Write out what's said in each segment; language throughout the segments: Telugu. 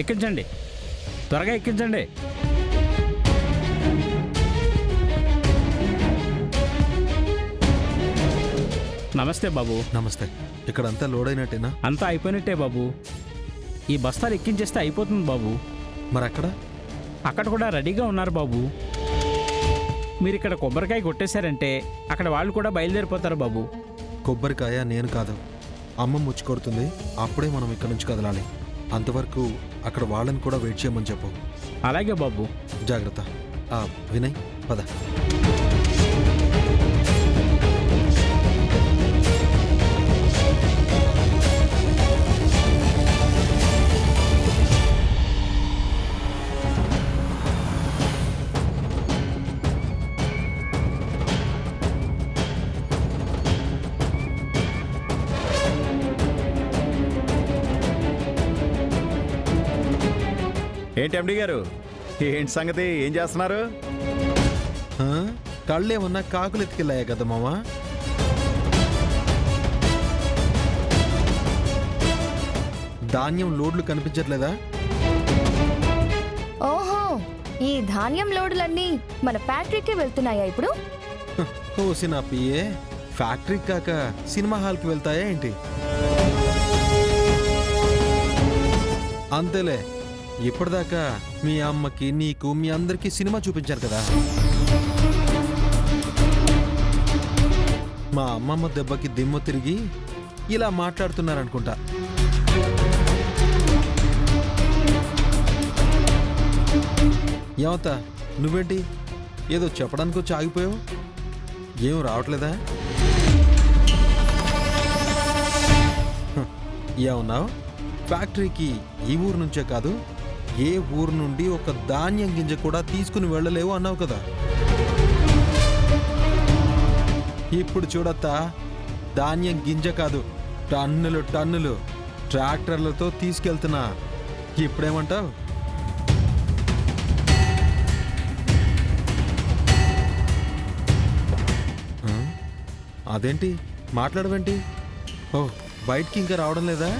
ఎక్కించండి, త్వరగా ఎక్కించండి. నమస్తే బాబు. నమస్తే. ఇక్కడంతా లోడ్ అయినట్టేనా? అంతా అయిపోయినట్టే బాబు. ఈ బస్తాలు ఎక్కించేస్తే అయిపోతుంది బాబు. మరి అక్కడ కూడా రెడీగా ఉన్నారు బాబు. మీరు ఇక్కడ కొబ్బరికాయ కొట్టేశారంటే అక్కడ వాళ్ళు కూడా బయలుదేరిపోతారు బాబు. కొబ్బరికాయ నేను కాదు, అమ్మ ముచ్చి కొడుతుంది. అప్పుడే మనం ఇక్కడ నుంచి కదలాలి. అంతవరకు అక్కడ వాళ్ళని కూడా వెయిట్ చేయమని చెప్పు. అలాగే బాబు. జాగ్రత్త. వినయ్, పద. ఏంటి ఎండి గారు, ఏంటి సంగతి? ఏం చేస్తున్నారు? కళ్ళేమన్నా కాకులు ఎత్తుకెళ్ళాయా కదా మామా? ధాన్యం లోడ్లు కనిపించట్లేదా? ఓహో, ఈ ధాన్యం లోడులన్నీ మన ఫ్యాక్టరీకి వెళ్తున్నాయా ఇప్పుడు? ఓసిన పిఏ, ఫ్యాక్టరీ కాక సినిమా హాల్కి వెళ్తాయా ఏంటి? అంతేలే, ఇప్పటిదాకా మీ అమ్మకి, నీకు, మీ అందరికీ సినిమా చూపించారు కదా. మా అమ్మమ్మ దెబ్బకి దిమ్మ తిరిగి ఇలా మాట్లాడుతున్నారనుకుంటా. ఏమవుతా, నువ్వేంటి ఏదో చెప్పడానికి వచ్చి ఆగిపోయావు? ఏం రావట్లేదా? ఏమన్నావు? ఫ్యాక్టరీకి ఈ ఊరు నుంచే కాదు, ఏ ఊరు నుండి ఒక ధాన్యం గింజ కూడా తీసుకుని వెళ్ళలేవు అన్నావు కదా. ఇప్పుడు చూడత్తా, ధాన్యం గింజ కాదు, టన్నులు టన్నులు ట్రాక్టర్లతో తీసుకెళ్తున్నా. ఇప్పుడేమంటావు? అదేంటి మాట్లాడవేంటి? ఓ, బయటికి ఇంకా రావడం లేదా?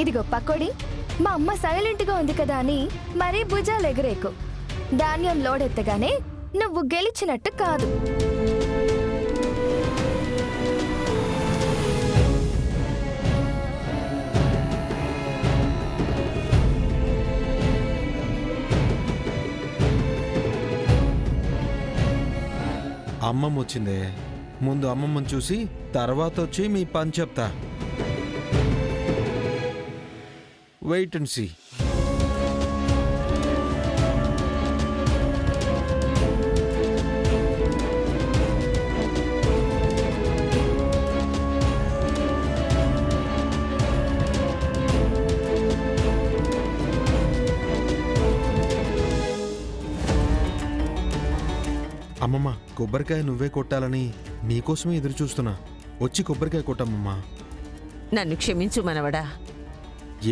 ఇదిగో పకోడి, మా అమ్మ సైలెంట్గా ఉంది కదా అని మరీ భుజాలు ఎగరేకు. ధాన్యం లోడెత్తగానే నువ్వు గెలిచినట్టు కాదు. అమ్మమ్మ వచ్చిందే, ముందు అమ్మమ్మని చూసి తర్వాత వచ్చి మీ పని చెప్తా. Wait and see. అమ్మమ్మ, కొబ్బరికాయ నువ్వే కొట్టాలని నీకోసమే ఎదురు చూస్తున్నా. వచ్చి కొబ్బరికాయ కొట్టమ్మమ్మా. నన్ను క్షమించు మనవడా.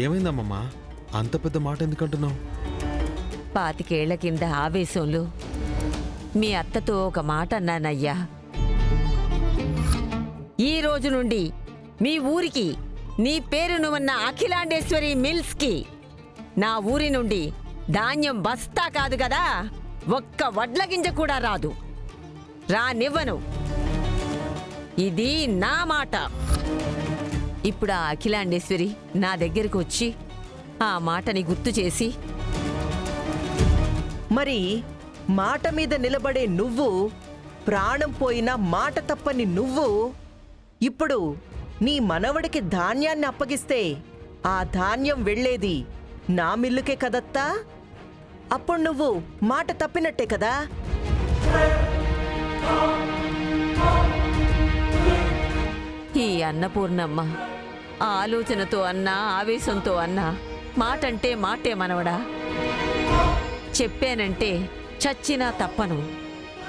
ఏమైందమ్మమ్మా, అంత పెద్ద మాట ఎందుకంటున్నావు? 25 ఏళ్ల కింద ఆవేశంలో మీ అత్తతో ఒక మాట అన్నానయ్యా. ఈ రోజు నుండి మీ ఊరికి నీ పేరును ఉన్న అఖిలాండేశ్వరి మిల్స్కి నా ఊరి నుండి ధాన్యం బస్తా కాదు కదా, ఒక్క వడ్ల గింజ కూడా రాదు. రానివ్వను. ఇది నా మాట. ఇప్పుడు ఆ అఖిలాండేశ్వరి నా దగ్గరకు వచ్చి ఆ మాటని గుర్తు చేసి, మరి మాట మీద నిలబడే నువ్వు, ప్రాణం పోయినా మాట తప్పని నువ్వు, ఇప్పుడు నీ మనవడికి ధాన్యాన్ని అప్పగిస్తే ఆ ధాన్యం వెళ్ళేది నా మిల్లుకే కదత్తా. అప్పుడు నువ్వు మాట తప్పినట్టే కదా. ఈ అన్నపూర్ణమ్మ ఆలోచనతో అన్నా, ఆవేశంతో అన్నా, మాటంటే మాటే మనవడా. చెప్పానంటే చచ్చినా తప్పను,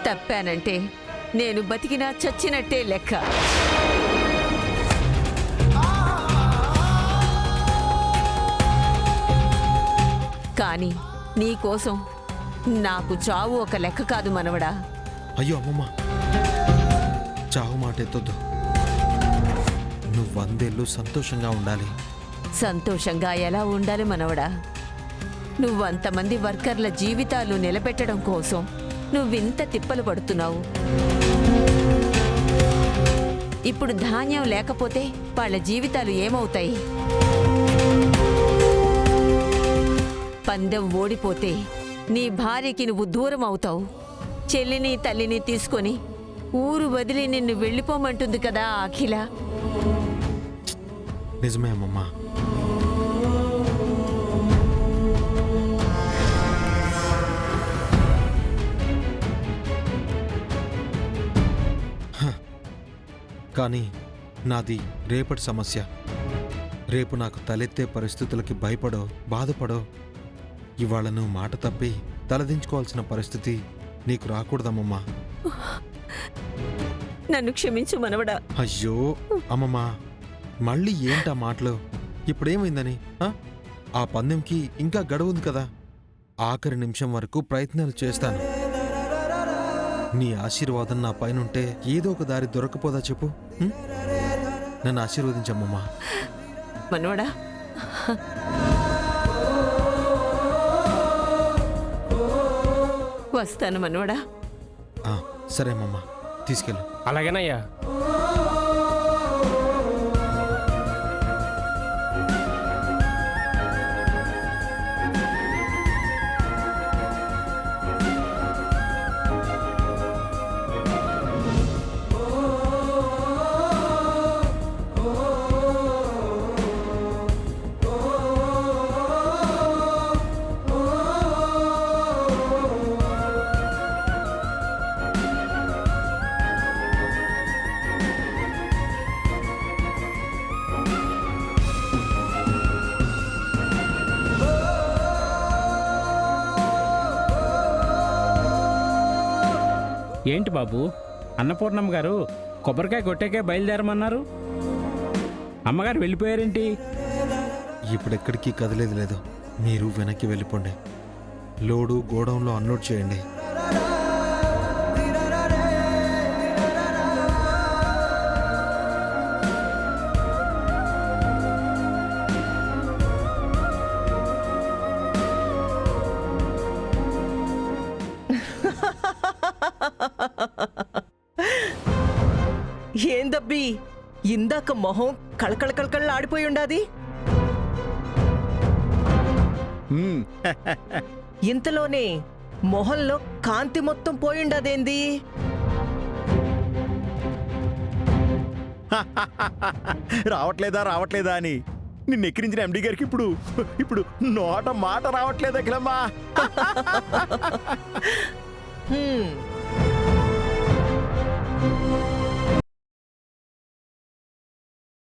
తప్పానంటే నేను బతికినా చచ్చినట్టే లెక్క. కానీ నీకోసం నాకు చావు ఒక లెక్క కాదు మనవడా. అయ్యో అమ్మమ్మ, చావు మాట ఎత్తొద్దు. నువ్వు 100 ఏళ్ళు సంతోషంగా ఉండాలి. సంతోషంగా ఎలా ఉండాలి మనవడా? నువ్వంతమంది వర్కర్ల జీవితాలు నిలబెట్టడం కోసం నువ్వింత తిప్పలు పడుతున్నావు. ఇప్పుడు ధాన్యం లేకపోతే వాళ్ళ జీవితాలు ఏమవుతాయి? పందెం ఓడిపోతే నీ భార్యకి నువ్వు దూరం అవుతావు. చెల్లిని తల్లిని తీసుకొని ఊరు వదిలి నిన్ను వెళ్ళిపోమంటుంది కదా అఖిల. నిజమే అమ్మమ్మా. కానీ నాది రేపటి సమస్య. రేపు నాకు తలెత్తే పరిస్థితులకి భయపడో బాధపడో ఇవాళ నువ్వు మాట తప్పి తలదించుకోవాల్సిన పరిస్థితి నీకు రాకూడదమ్మమ్మా. నన్ను క్షమించు మనవడా. అయ్యో అమ్మమ్మా, మళ్ళీ ఏంటా మాటలు? ఇప్పుడేమైందని? ఆ పందెంకి ఇంకా గడువు ఉంది కదా. ఆఖరి నిమిషం వరకు ప్రయత్నాలు చేస్తాను. నీ ఆశీర్వాదం నా పైనుంటే ఏదో ఒక దారి దొరకపోదా చెప్పు? నన్ను ఆశీర్వదించమ్మమ్మా. మనవడా, వస్తాను మనవడా. సరే అమ్మమ్మా, తీసుకెళ్ళు. అలాగేనయ్యా. ఏంటి బాబు, అన్నపూర్ణమ్మ గారు కొబ్బరికాయ కొట్టాకే బయలుదేరమన్నారు. అమ్మగారు వెళ్ళిపోయారేంటి? ఇప్పుడెక్కడికి కదిలేదు లేదు. మీరు వెనక్కి వెళ్ళిపోండి. లోడు గోడౌన్లో అన్లోడ్ చేయండి. ఏందబ్బి, ఇందాక మొహం కళకళ కళకళ ఆడిపోయి ఉండాది. ఇంతలోనే మొహంలో కాంతి మొత్తం పోయిండదేంది? రావట్లేదా అని నిన్ను ఎక్కిరించిన ఎండి గారికి ఇప్పుడు నోట మాట రావట్లేదు అఖిలమ్మా.